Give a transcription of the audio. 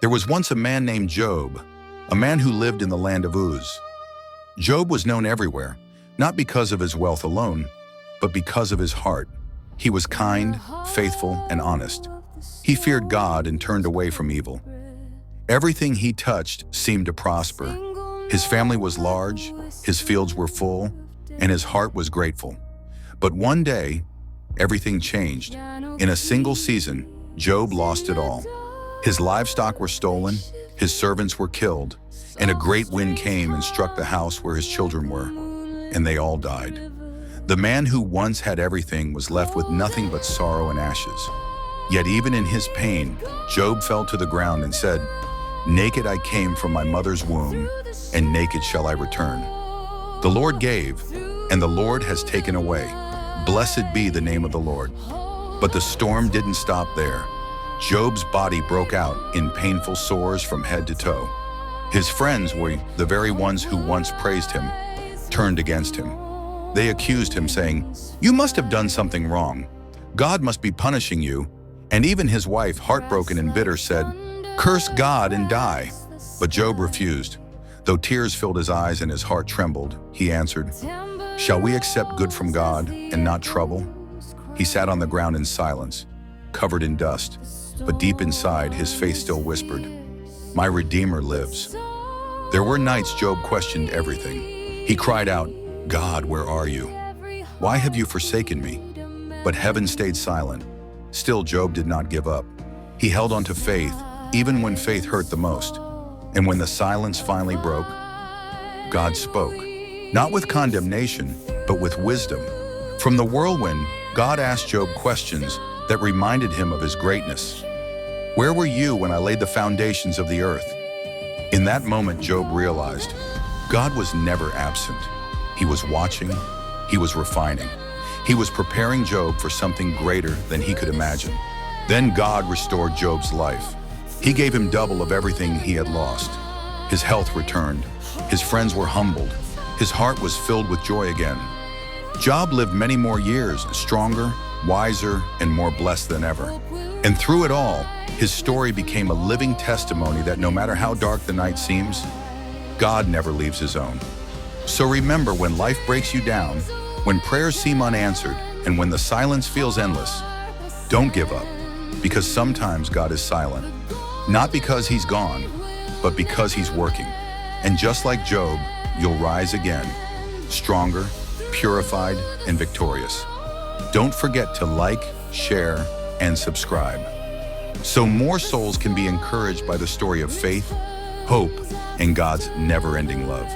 There was once a man named Job, a man who lived in the land of Uz. Job was known everywhere, not because of his wealth alone, but because of his heart. He was kind, faithful, and honest. He feared God and turned away from evil. Everything he touched seemed to prosper. His family was large, his fields were full, and his heart was grateful. But one day, everything changed. In a single season, Job lost it all. His livestock were stolen, his servants were killed, and a great wind came and struck the house where his children were, and they all died. The man who once had everything was left with nothing but sorrow and ashes. Yet even in his pain, Job fell to the ground and said, "Naked I came from my mother's womb, and naked shall I return." The Lord gave, and the Lord has taken away. Blessed be the name of the Lord. But the storm didn't stop there. Job's body broke out in painful sores from head to toe. His friends, the very ones who once praised him, turned against him. They accused him, saying, "You must have done something wrong. God must be punishing you." And even his wife, heartbroken and bitter, said, "Curse God and die." But Job refused. Though tears filled his eyes and his heart trembled, he answered, "Shall we accept good from God and not trouble?" He sat on the ground in silence, covered in dust, but deep inside his faith still whispered, "My Redeemer lives." There were nights Job questioned everything. He cried out, "God, where are you? Why have you forsaken me?" But heaven stayed silent. Still, Job did not give up. He held on to faith, even when faith hurt the most. And when the silence finally broke, God spoke, not with condemnation, but with wisdom. From the whirlwind, God asked Job questions that reminded him of his greatness. "Where were you when I laid the foundations of the earth?" In that moment, Job realized God was never absent. He was watching, he was refining. He was preparing Job for something greater than he could imagine. Then God restored Job's life. He gave him double of everything he had lost. His health returned. His friends were humbled. His heart was filled with joy again. Job lived many more years, stronger, wiser, and more blessed than ever. And through it all, his story became a living testimony that no matter how dark the night seems, God never leaves his own. So remember, when life breaks you down, when prayers seem unanswered, and when the silence feels endless, don't give up, because sometimes God is silent. Not because he's gone, but because he's working. And just like Job, you'll rise again, stronger, purified, and victorious. Don't forget to like, share, and subscribe, so more souls can be encouraged by the story of faith, hope, and God's never-ending love.